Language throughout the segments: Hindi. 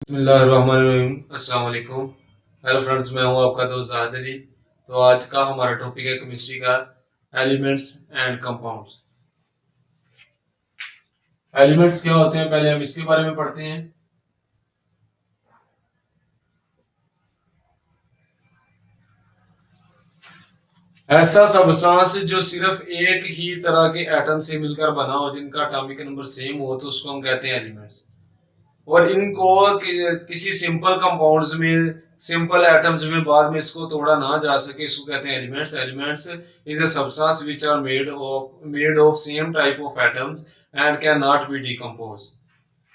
बिस्मिल्लाहिर्रहमानिर्रहीम। अस्सलाम वालेकुम। हेलो फ्रेंड्स, मैं हूं आपका दोस्त जाहिद अली। तो आज का हमारा टॉपिक है केमिस्ट्री का एलिमेंट्स एंड कंपाउंड्स। एलिमेंट्स क्या होते हैं, पहले हम इसके बारे में पढ़ते हैं। ऐसा सब्सटेंस जो सिर्फ एक ही तरह के एटम से मिलकर बना हो, जिनका एटॉमिक नंबर सेम हो, तो उसको हम कहते हैं एलिमेंट्स। और इनको किसी सिंपल कंपाउंड्स में, सिंपल एटम्स में बाद में इसको तोड़ा ना जा सके, इसको कहते हैं elements. Elements is a substance which are made of same type of atoms and can not be decompose.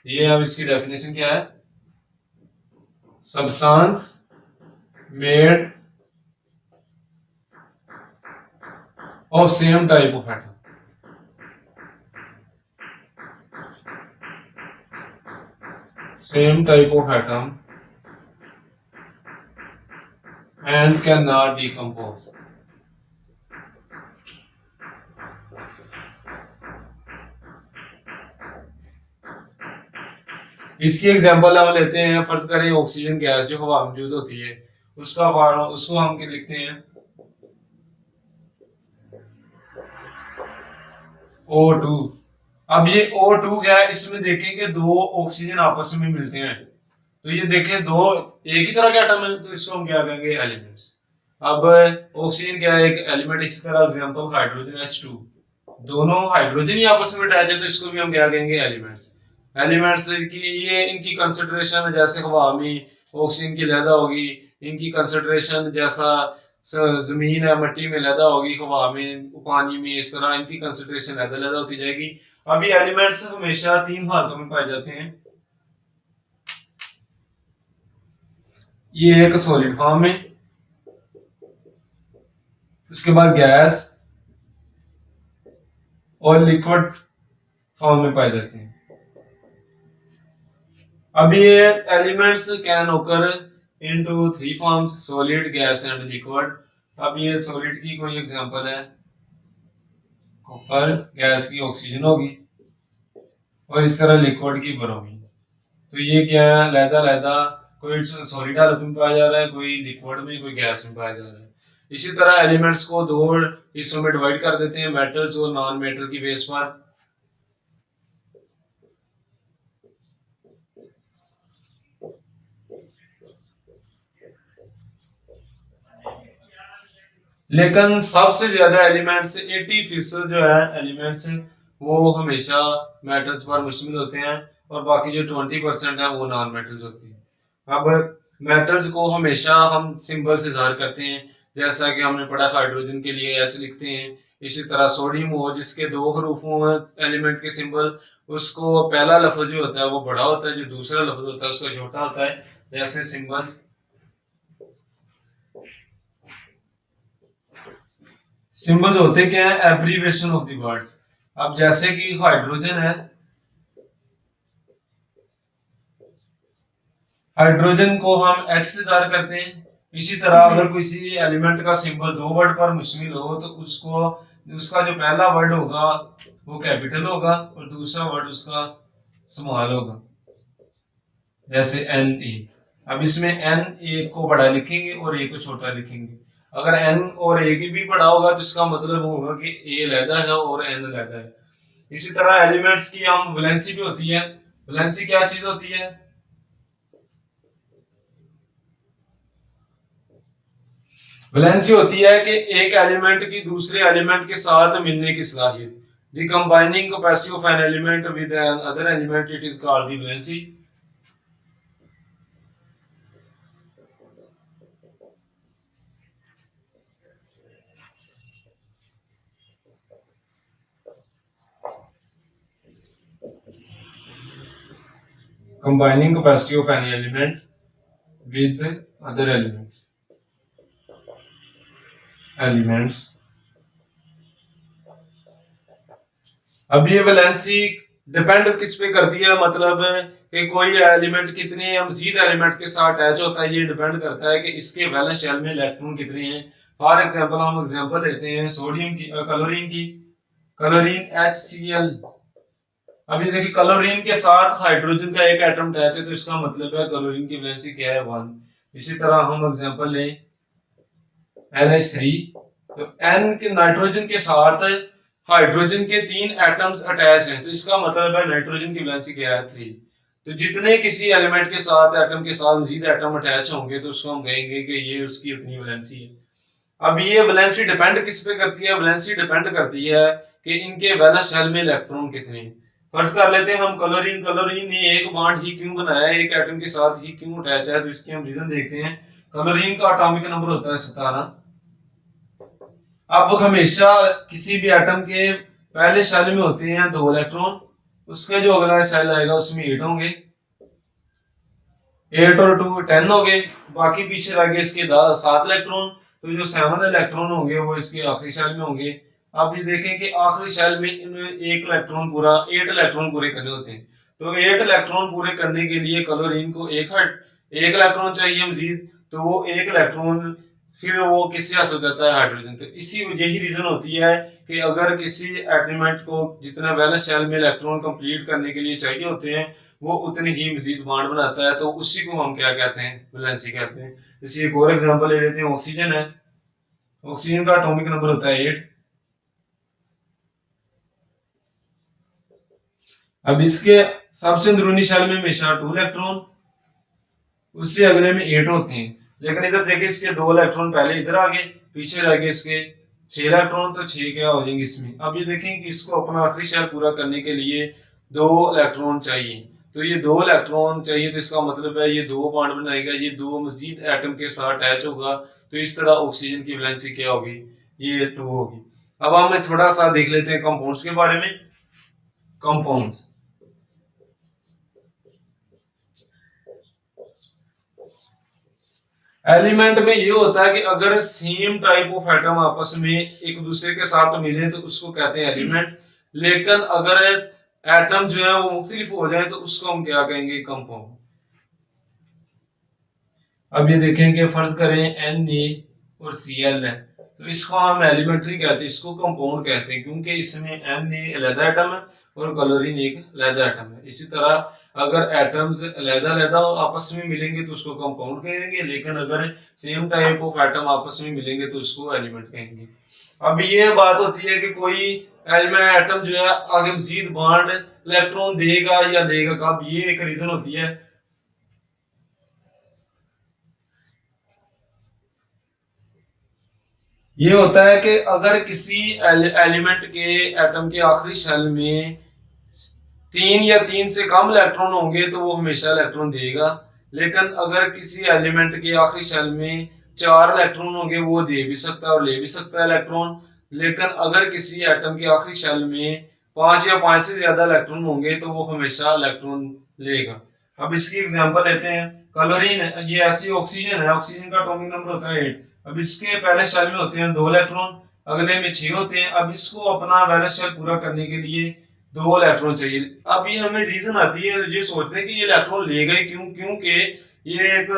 ये अब इसकी डेफिनेशन क्या है? Substance made of same type of atom, same type of atom and can not decompose. इसकी एग्जांपल हम लेते हैं। फर्ज करें ऑक्सीजन गैस जो हवा में मौजूद होती है, उसको हम क्या लिखते हैं? O2। अब ये O2 क्या है, इसमें देखें कि दो ऑक्सीजन आपस में मिलते हैं, तो ये देखें दो एक ही तरह के एटम है, तो इसको हम क्या कहेंगे? एलिमेंट्स। अब ऑक्सीजन क्या है? एक एलिमेंट। इसी तरह एग्जांपल हाइड्रोजन H2, दोनों हाइड्रोजन ही आपस में अटैच है, तो इसको भी हम क्या कहेंगे? एलिमेंट्स। एलिमेंट्स की ये इनकी कंसंट्रेशन जैसे हवा में ऑक्सीजन की अलहदा होगी, इनकी कंसंट्रेशन जैसा जमीन है मट्टी में अलहदा होगी, हवा में पानी में, इस तरह इनकी कंसंट्रेशन अलहदा अलहदा होती जाएगी। अब ये एलिमेंट्स हमेशा तीन हालतों में पाए जाते हैं। ये एक सॉलिड फॉर्म में, उसके बाद गैस और लिक्विड फॉर्म में पाए जाते हैं। अब ये एलिमेंट्स कैन ओकर into three forms: solid, gas and liquid. अब ये सॉलिड की कोई एग्जांपल है, कॉपर, गैस की ऑक्सीजन होगी, और इस तरह लिक्विड की ब्रोमीन। तो ये क्या है? अलहदा अलहदा, कोई सॉलिड हालत में पाया जा रहा है, कोई लिक्विड में, कोई गैस में पाया जा रहा है। इसी तरह एलिमेंट्स को दो हिस्सों में डिवाइड कर देते हैं, मेटल्स और नॉन मेटल की बेस पर। लेकिन सबसे ज्यादा एलिमेंट्स 80% जो है एलिमेंट्स, वो हमेशा मेटल्स पर मुश्तमिल होते हैं, और बाकी जो 20% है वो नॉन मेटल्स होती हैं। अब मेटल्स को हमेशा हम सिंबल से जाहिर करते हैं, जैसा कि हमने पढ़ा हाइड्रोजन के लिए H लिखते हैं। इसी तरह सोडियम हो, जिसके दो हरूफ हों एलिमेंट के सिंबल, उसको पहला लफ्ज जो होता है वो बड़ा होता है, जो दूसरा लफ्ज होता है उसका छोटा होता है। जैसे सिंबल्स, सिंबल्स होते क्या है? Abbreviation of the words. अब जैसे कि हाइड्रोजन है, हाइड्रोजन को हम H से जाहिर करते हैं। इसी तरह अगर किसी एलिमेंट का सिंबल दो वर्ड पर मुश्तमिल हो, तो उसको उसका जो पहला वर्ड होगा वो कैपिटल होगा और दूसरा वर्ड उसका स्मॉल होगा, जैसे Na। अब इसमें N एक को बड़ा लिखेंगे और A को छोटा लिखेंगे। अगर N और A की भी बड़ा होगा तो इसका मतलब होगा कि A अलहदा है और N अलहदा है। इसी तरह एलिमेंट्स की हम वैलेंसी भी होती है। वैलेंसी क्या चीज होती है? वैलेंसी होती है कि एक एलिमेंट की दूसरे एलिमेंट के साथ मिलने की सलाहियत। The combining capacity of an element with an other element, it is called the valency. Combining capacity of any element with other elements। अब ये वैलेंसी डिपेंड किस पे करती है? मतलब कि कोई एलिमेंट कितने मजीद एलिमेंट के साथ अटैच होता है, ये डिपेंड करता है कि इसके वैलेंस शेल में इलेक्ट्रॉन कितने हैं। फॉर एग्जांपल हम एग्जांपल लेते हैं सोडियम की, क्लोरीन की। क्लोरीन HCl अब ये देखिए क्लोरीन के साथ हाइड्रोजन का एक एटम अटैच है, तो इसका मतलब है क्लोरीन की वैलेंसी क्या है 1। इसी तरह हम एग्जांपल लें NH3, तो N के नाइट्रोजन के साथ हाइड्रोजन के 3 एटम्स अटैच हैं, तो इसका मतलब है नाइट्रोजन की वैलेंसी क्या है 3। तो जितने किसी एलिमेंट के साथ एटम के साथ मजीद एटम अटैच होंगे तो उसको हम कहेंगे कि ये उसकी उतनी वैलेंसी है। अब ये वैलेंसी डिपेंड किस पे करती है? वैलेंसी डिपेंड करती है कि इनके वैलेंस शेल में इलेक्ट्रॉन कितने हैं। फर्ज कर लेते हैं हम क्लोरीन ने एक बॉन्ड ही क्यों बनाया है, एक एटम के साथ ही क्यों अटैच है, तो इसके हम रीजन देखते हैं। क्लोरीन का एटॉमिक नंबर होता है 17। अब हमेशा किसी भी एटम के पहले शेल में होते हैं 2 इलेक्ट्रॉन, उसका जो अगला शेल आएगा उसमें 8 होंगे, 8 और 2 10 हो गए, बाकी पीछे रह गए इसके 7 इलेक्ट्रॉन, तो जो 7 इलेक्ट्रॉन होंगे वो इसके आखिरी शेल में होंगे। अब ये देखें कि आखिरी शेल में इनमें 1 इलेक्ट्रॉन पूरा 8 इलेक्ट्रॉन पूरे करने होते हैं, तो 8 इलेक्ट्रॉन पूरे करने के लिए क्लोरीन को एक इलेक्ट्रॉन चाहिए मजीद, तो वो 1 इलेक्ट्रॉन फिर वो किससे हासिल करता है? हाइड्रोजन। तो इसी यही रीजन होती है कि अगर किसी एलिमेंट को जितना वैलेंस शेल में इलेक्ट्रॉन कंप्लीट करने के लिए चाहिए होते हैं वो उतनी ही मजीद बॉन्ड बनाता है, तो उसी को हम क्या कहते हैं? वैलेंसी कहते हैं। जैसे एक और एग्जांपल ले लेते हैं, ऑक्सीजन है, ऑक्सीजन का एटॉमिक नंबर होता है 8। अब इसके सबसे अंदरूनी शेल में हमेशा 2 इलेक्ट्रॉन, उससे अगले में 8 होते हैं, लेकिन इधर देखिए इसके 2 इलेक्ट्रॉन पहले इधर आ गए, पीछे रह गए इसके 6 इलेक्ट्रॉन, तो 6 क्या हो जाएंगे इसमें। अब ये देखें कि इसको अपना आखिरी शेल पूरा करने के लिए 2 इलेक्ट्रॉन चाहिए, तो ये 2 इलेक्ट्रॉन चाहिए, तो इसका मतलब है ये 2 बॉन्ड बनाएगा, ये 2 मजीद एटम के साथ अटैच होगा, तो इस तरह ऑक्सीजन की वैलेंसी क्या होगी? ये 2 होगी। अब हम थोड़ा सा देख लेते हैं कंपाउंड्स के बारे में। कंपाउंड्स एलिमेंट में ये होता है कि अगर सेम टाइप ऑफ एटम आपस में एक दूसरे के साथ मिले तो उसको कहते हैं एलिमेंट, लेकिन अगर एटम जो है वो मुख्तलिफ हो जाए तो उसको हम क्या कहेंगे? कंपाउंड। अब ये देखेंगे, फर्ज करें Na और Cl है, तो इसको हम एलिमेंट्री कहते हैं, इसको कंपाउंड कहते हैं, क्योंकि इसमें Na अलग एटम है और क्लोरीन एक अलग एटम है। इसी तरह अगर एटम्स अलग-अलग आपस में मिलेंगे तो उसको कंपाउंड कहेंगे, लेकिन अगर सेम टाइप ऑफ एटम आपस में मिलेंगे तो उसको एलिमेंट कहेंगे। अब ये बात होती है कि कोई एलिमेंट एटम जो है आगे मजीद बॉन्ड इलेक्ट्रॉन देगा या लेगा कब, ये एक रीजन होती है। ये होता है कि अगर किसी एलिमेंट के एटम के आखिरी शेल में 3 या 3 से कम इलेक्ट्रॉन होंगे तो वो हमेशा इलेक्ट्रॉन देगा, लेकिन अगर किसी एलिमेंट के आखिरी शेल में 4 इलेक्ट्रॉन होंगे वो दे भी सकता है और ले भी सकता है इलेक्ट्रॉन, लेकिन अगर किसी एटम के आखिरी शेल में 5 या 5 से ज्यादा इलेक्ट्रॉन होंगे तो वो हमेशा इलेक्ट्रॉन लेगा। अब इसकी एग्जांपल लेते हैं, क्लोरीन ये ऐसी ऑक्सीजन है, ऑक्सीजन का एटॉमिक नंबर होता है 8। अब इसके पहले शेल में होते हैं 2 इलेक्ट्रॉन, अगले में 6 होते हैं। अब इसको अपना वैलेंस शेल पूरा करने के लिए 2 इलेक्ट्रॉन चाहिए। अब ये हमें रीजन आती है, ये सोचते हैं कि ये इलेक्ट्रॉन ले गए क्यों, क्योंकि ये एक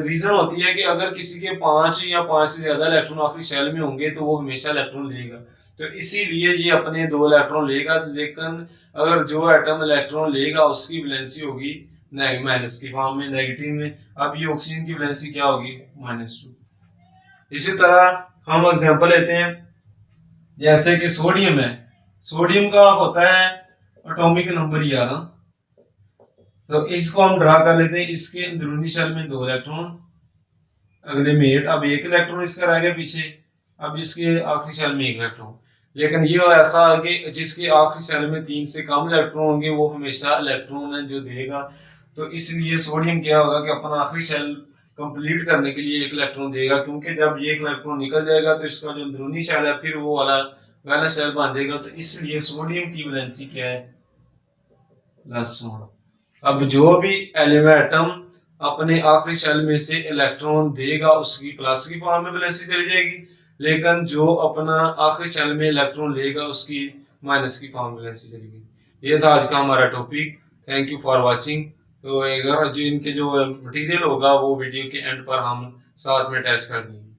रीजन होती है कि अगर किसी के 5 या 5 से ज्यादा इलेक्ट्रॉन आखिरी शेल में होंगे तो वो हमेशा इलेक्ट्रॉन लेगा, तो इसीलिए ये अपने 2 इलेक्ट्रॉन लेगा, लेकिन अगर जो एटम इलेक्ट्रॉन लेगा उसकी वैलेंसी होगी माइनस की फॉर्म में, नेगेटिव में। अब ये ऑक्सीजन की वैलेंसी क्या होगी? -2। इसी तरह हम एग्जांपल लेते हैं, जैसे कि सोडियम है, सोडियम का होता है एटॉमिक नंबर 11, तो इसको हम ड्रा कर लेते हैं। इसके अंदरूनी शेल में 2 इलेक्ट्रॉन, अगले में 8, अब 1 इलेक्ट्रॉन इसका रह गया पीछे, अब इसके आखिरी शेल में 1 इलेक्ट्रॉन, लेकिन ये ऐसा है कि जिसके आखिरी शेल में 3 से कम इलेक्ट्रॉन होंगे वो हमेशा इलेक्ट्रॉन है जो देगा, तो इसलिए सोडियम क्या होगा कि अपना आखिरी शेल कंप्लीट करने के लिए 1 इलेक्ट्रॉन देगा, क्योंकि जब ये 1 इलेक्ट्रॉन निकल जाएगा तो इसका जो अंदरूनी शेल है फिर वो वाला वैलेंस शेल बन जाएगा, तो इसलिए सोडियम की वैलेंसी क्या है? +1। अब जो भी एटम अपने आखिरी शेल में से इलेक्ट्रॉन देगा उसकी प्लस की फॉर्म में वैलेंसी चली जाएगी, लेकिन जो अपना आखिरी शेल में इलेक्ट्रॉन लेगा उसकी माइनस की फॉर्म में वैलेंसी चली गई। ये था आज का हमारा topic. Thank you for watching. तो अगर जो इनके जो मटेरियल होगा वो वीडियो के एंड पर हम साथ में अटैच कर देंगे।